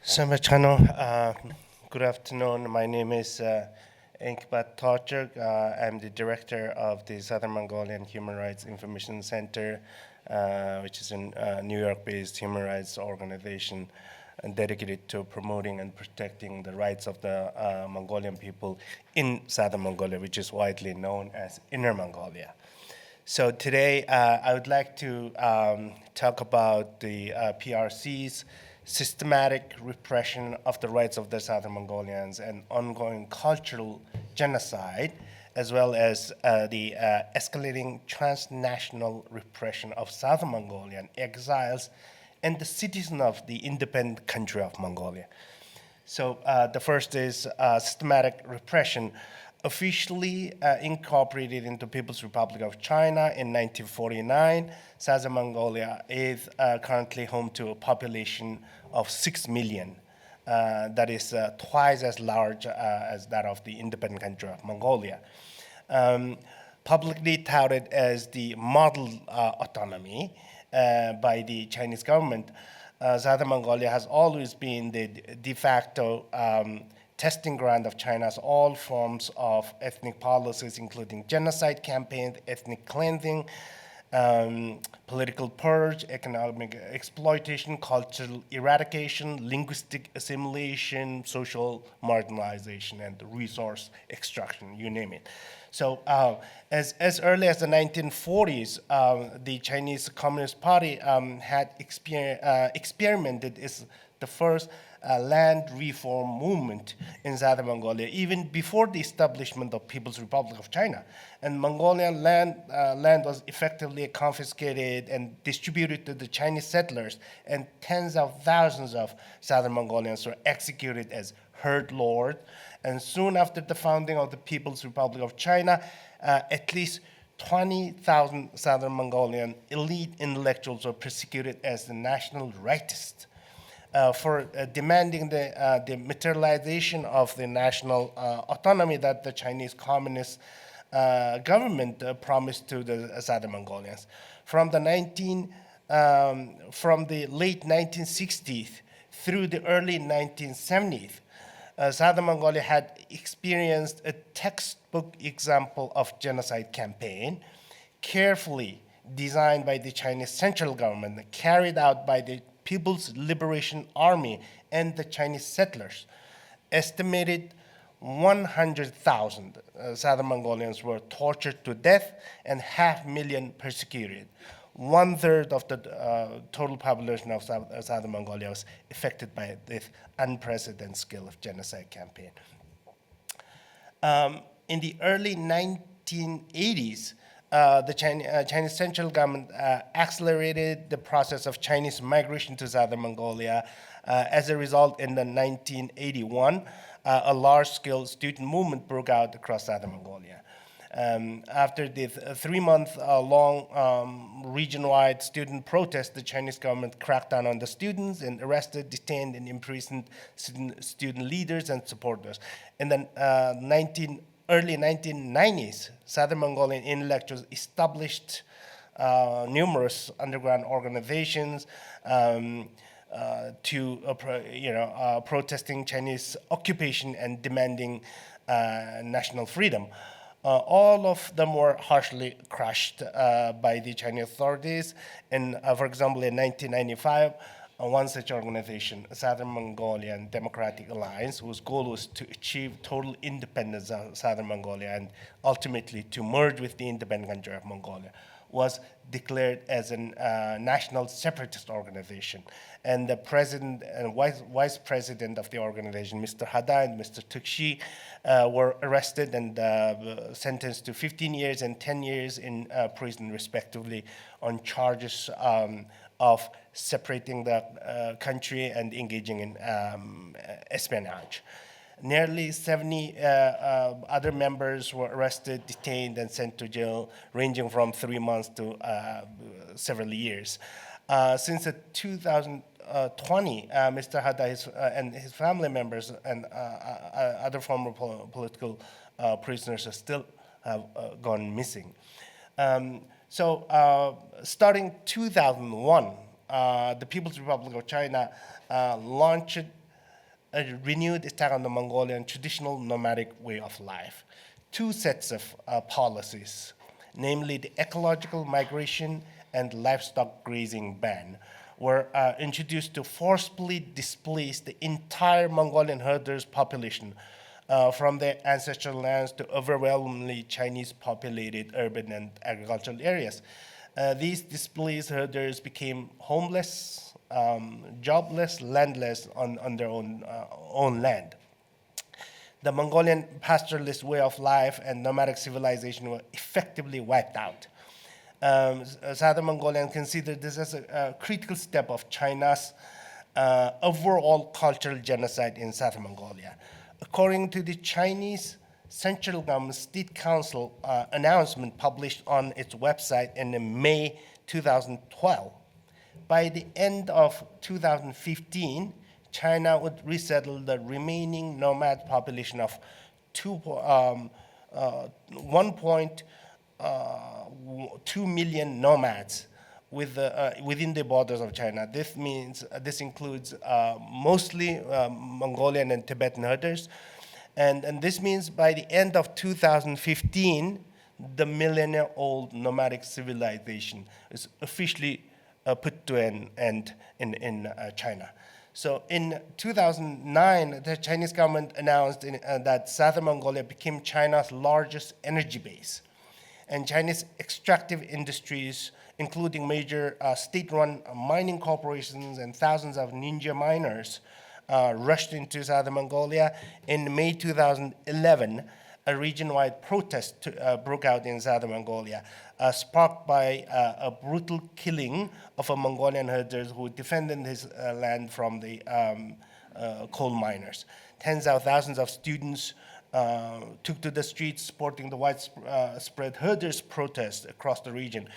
Good afternoon. My name is Enghebatu Togochog. I'm the director of the Southern Mongolian Human Rights Information Center, which is a New York-based human rights organization and dedicated to promoting and protecting the rights of the Mongolian people in Southern Mongolia, which is widely known as Inner Mongolia. So today, I would like to talk about the PRC's systematic repression of the rights of the Southern Mongolians and ongoing cultural genocide, as well as the escalating transnational repression of Southern Mongolian exiles and the citizens of the independent country of Mongolia. So the first is systematic repression, officially incorporated into People's Republic of China in 1949. Southern Mongolia is currently home to a population of 6 million. That is twice as large as that of the independent country of Mongolia. Publicly touted as the model autonomy by the Chinese government, Southern Mongolia has always been the de facto testing ground of China's all forms of ethnic policies, including genocide campaigns, ethnic cleansing, political purge, economic exploitation, cultural eradication, linguistic assimilation, social marginalization, and resource extraction, you name it. So as early as the 1940s, the Chinese Communist Party had experimented as the first land reform movement in Southern Mongolia, even before the establishment of People's Republic of China. And Mongolian land was effectively confiscated and distributed to the Chinese settlers, and tens of thousands of Southern Mongolians were executed as herd lords. And soon after the founding of the People's Republic of China, at least 20,000 Southern Mongolian elite intellectuals were persecuted as the national rightists. For demanding the materialization of the national autonomy that the Chinese Communist government promised to the Southern Mongolians. From the late 1960s through the early 1970s, Southern Mongolia had experienced a textbook example of genocide campaign, carefully designed by the Chinese central government, carried out by the People's Liberation Army and the Chinese settlers. Estimated 100,000 Southern Mongolians were tortured to death and 500,000 persecuted. One-third of the total population of Southern Mongolia was affected by this unprecedented scale of genocide campaign. In the early 1980s, the Chinese central government accelerated the process of Chinese migration to Southern Mongolia. As a result, in the 1981, a large-scale student movement broke out across Southern Mongolia. After the 3-month-long region-wide student protest, the Chinese government cracked down on the students and arrested, detained, and imprisoned student leaders and supporters. In the early 1990s, Southern Mongolian intellectuals established numerous underground organizations protesting Chinese occupation and demanding national freedom. All of them were harshly crushed by the Chinese authorities. And for example, in 1995, one such organization, Southern Mongolian Democratic Alliance, whose goal was to achieve total independence of Southern Mongolia and ultimately to merge with the independent country of Mongolia, was declared as a national separatist organization. And the president and vice president of the organization, Mr. Hada and Mr. Tukshi, were arrested and sentenced to 15 years and 10 years in prison, respectively, on charges of separating the country and engaging in espionage. Nearly 70 other members were arrested, detained, and sent to jail, ranging from 3 months to several years. Since 2020, Mr. Hada and his family members and other former political prisoners still have gone missing. Starting 2001, the People's Republic of China launched a renewed attack on the Mongolian traditional nomadic way of life. Two sets of policies, namely the ecological migration and livestock grazing ban, were introduced to forcibly displace the entire Mongolian herders' population from their ancestral lands to overwhelmingly Chinese-populated urban and agricultural areas. These displaced herders became homeless, jobless, landless on their own land. The Mongolian pastoralist way of life and nomadic civilization were effectively wiped out. Southern Mongolians consider this as a critical step of China's overall cultural genocide in Southern Mongolia. According to the Chinese Central Government State Council announcement published on its website in May 2012, by the end of 2015, China would resettle the remaining nomad population of 1.2 million nomads within the borders of China. This includes mostly Mongolian and Tibetan herders, and this means by the end of 2015, the millennia-old nomadic civilization is officially put to an end in China. So in 2009, the Chinese government announced that Southern Mongolia became China's largest energy base. And Chinese extractive industries, including major state-run mining corporations and thousands of ninja miners, rushed into Southern Mongolia. In May 2011, a region-wide protest broke out in Southern Mongolia, sparked by a brutal killing of a Mongolian herder who defended his land from the coal miners. Tens of thousands of students took to the streets supporting the widespread herders' protest across the region.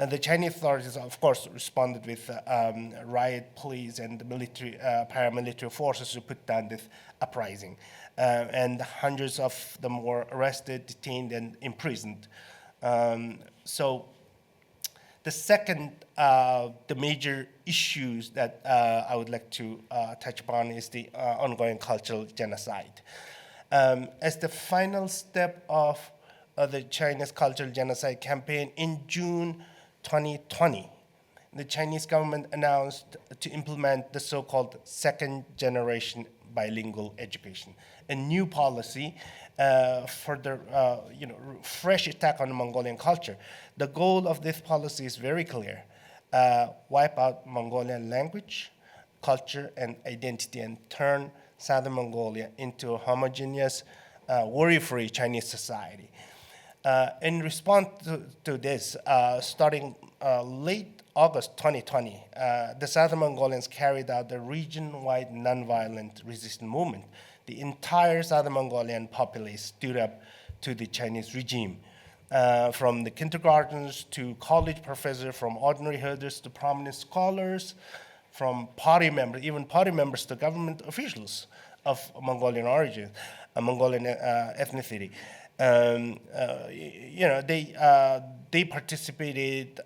The Chinese authorities, of course, responded with riot police and military, paramilitary forces to put down this uprising. And hundreds of them were arrested, detained, and imprisoned. So the second, the major issues that I would like to touch upon is the ongoing cultural genocide. As the final step of the Chinese cultural genocide campaign in June 2020, the Chinese government announced to implement the so-called second generation bilingual education, a new policy for the fresh attack on the Mongolian culture. The goal of this policy is very clear: wipe out Mongolian language, culture, and identity, and turn Southern Mongolia into a homogeneous, worry-free Chinese society. In response to this, starting late August 2020, the Southern Mongolians carried out the region-wide nonviolent resistance movement. The entire Southern Mongolian populace stood up to the Chinese regime, from the kindergartners to college professors, from ordinary herders to prominent scholars, from party members, even party members to government officials of Mongolian origin, Mongolian ethnicity. They participated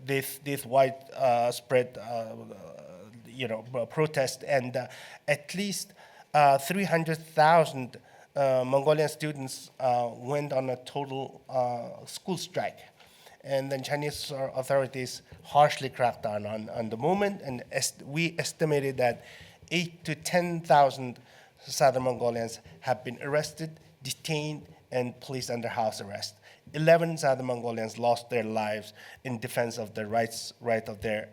this widespread protest, and at least 300,000 Mongolian students went on a total school strike. And then Chinese authorities harshly cracked down on the movement, and we estimated that 8,000 to 10,000 Southern Mongolians have been arrested, detained, and placed under house arrest. 11 Southern Mongolians lost their lives in defense of the right of their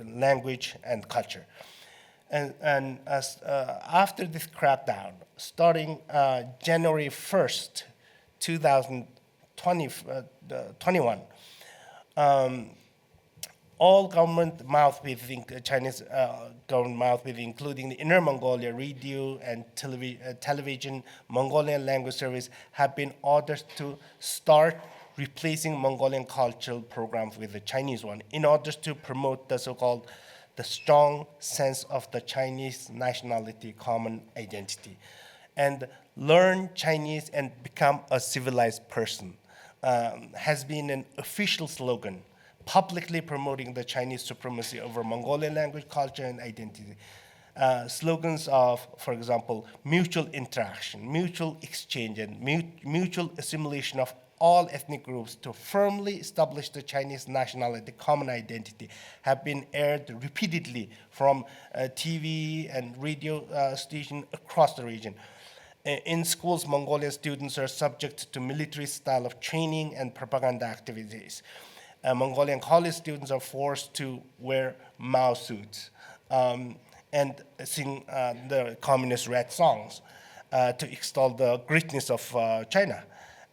language and culture. And after this crackdown, starting January 1st, 2021, all government mouthpieces, Chinese government mouthpieces, including the Inner Mongolia radio and television Mongolian language service, have been ordered to start replacing Mongolian cultural programs with the Chinese one in order to promote the so-called the strong sense of the Chinese nationality, common identity, and learn Chinese and become a civilized person has been an official slogan, publicly promoting the Chinese supremacy over Mongolian language, culture, and identity. slogans of, for example, mutual interaction, mutual exchange, and mutual assimilation of all ethnic groups to firmly establish the Chinese nationality, common identity, have been aired repeatedly from TV and radio stations across the region. In schools, Mongolian students are subject to military style of training and propaganda activities. Mongolian college students are forced to wear Mao suits and sing the communist red songs to extol the greatness of China.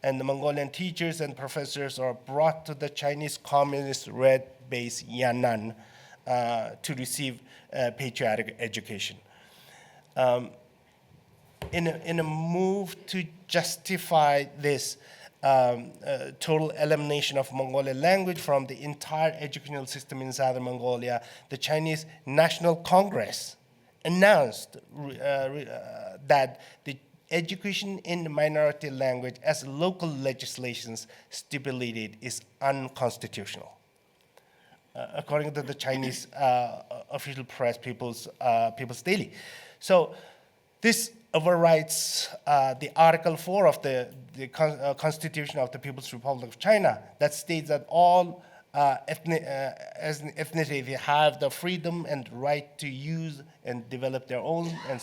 And the Mongolian teachers and professors are brought to the Chinese communist red base Yan'an to receive patriotic education. In a move to justify this total elimination of Mongolian language from the entire educational system in Southern Mongolia, the Chinese National Congress announced that the education in the minority language as local legislations stipulated is unconstitutional. According to the Chinese official press, People's Daily. So this overrides the Article 4 of the Constitution of the People's Republic of China that states that all ethnicities have the freedom and right to use and develop their own and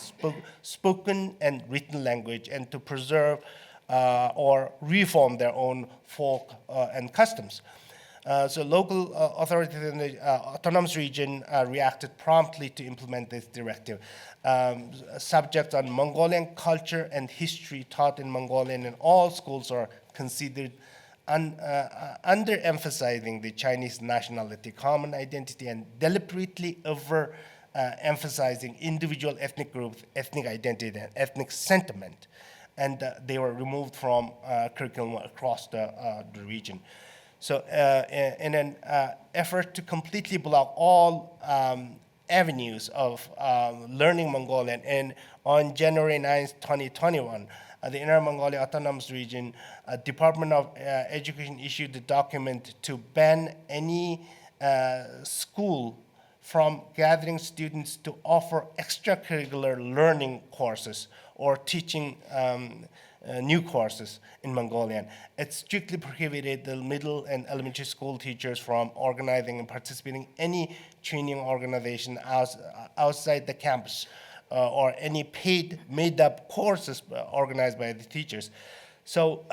spoken and written language, and to preserve or reform their own folk and customs. So local authorities in the autonomous region reacted promptly to implement this directive. Subjects on Mongolian culture and history taught in Mongolian in all schools are considered underemphasizing the Chinese nationality, common identity, and deliberately emphasizing individual ethnic groups, ethnic identity, and ethnic sentiment. And they were removed from curriculum across the region. So in an effort to completely block all avenues of learning Mongolian, and on January 9th, 2021, the Inner Mongolia Autonomous Region Department of Education issued a document to ban any school from gathering students to offer extracurricular learning courses or teaching new courses in Mongolian. It strictly prohibited the middle and elementary school teachers from organizing and participating in any training organization outside the campus or any paid, made-up courses organized by the teachers. So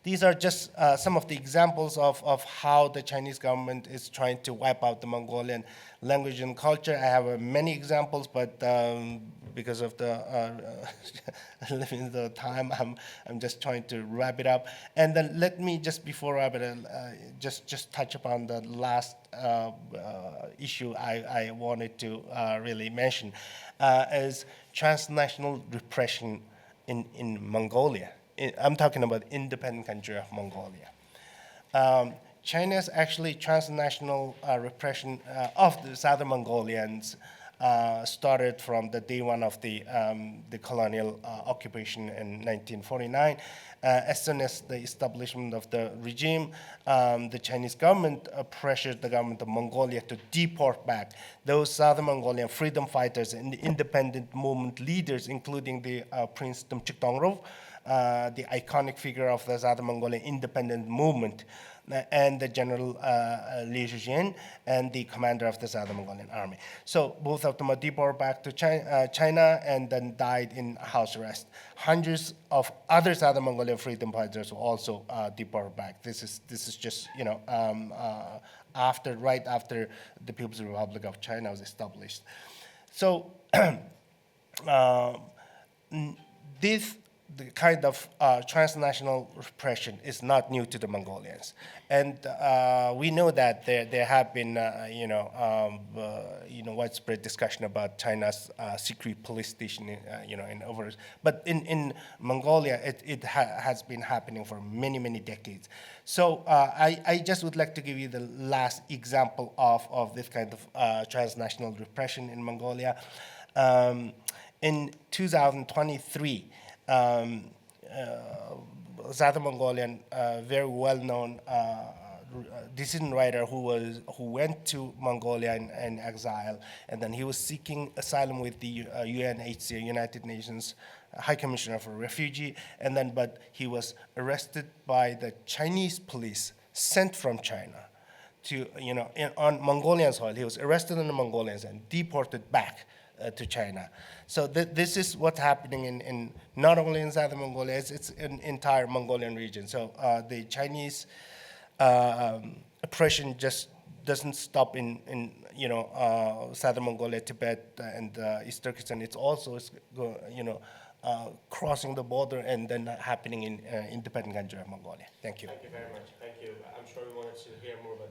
these are just some of the examples of how the Chinese government is trying to wipe out the Mongolian language and culture. I have many examples, but because of the limiting the time, I'm just trying to wrap it up. And then let me just before wrap it up, just touch upon the last issue I wanted to really mention, is transnational repression in Mongolia. I'm talking about independent country of Mongolia. China's actually transnational repression of the Southern Mongolians started from the day one of the colonial occupation in 1949. As soon as the establishment of the regime, the Chinese government pressured the government of Mongolia to deport back those Southern Mongolian freedom fighters and independent movement leaders, including the Prince Tumchik Dongrov, the iconic figure of the Southern Mongolian independent movement, and the General Li Zhizhen, and the commander of the Southern Mongolian army. So both of them are deported back to China and then died in house arrest. Hundreds of other Southern Mongolian freedom fighters were also deported back. This is just, you know, right after the People's Republic of China was established. So the kind of transnational repression is not new to the Mongolians, and we know that there have been widespread discussion about China's secret police station, in over. But in Mongolia, it has been happening for many decades. So I just would like to give you the last example of this kind of transnational repression in Mongolia. In 2023. Southern Mongolian, very well-known decision writer who went to Mongolia in exile, and then he was seeking asylum with the UNHCR, United Nations High Commissioner for Refugee, and then but he was arrested by the Chinese police sent from China to on Mongolian soil. He was arrested on the Mongolians and deported back to China. So this is what's happening in not only in Southern Mongolia, it's in entire Mongolian region. So the Chinese oppression just doesn't stop in Southern Mongolia, Tibet, and East Turkestan. It's also crossing the border and then happening in independent country of Mongolia. Thank you. Thank you very much. Thank you. I'm sure we wanted to hear more about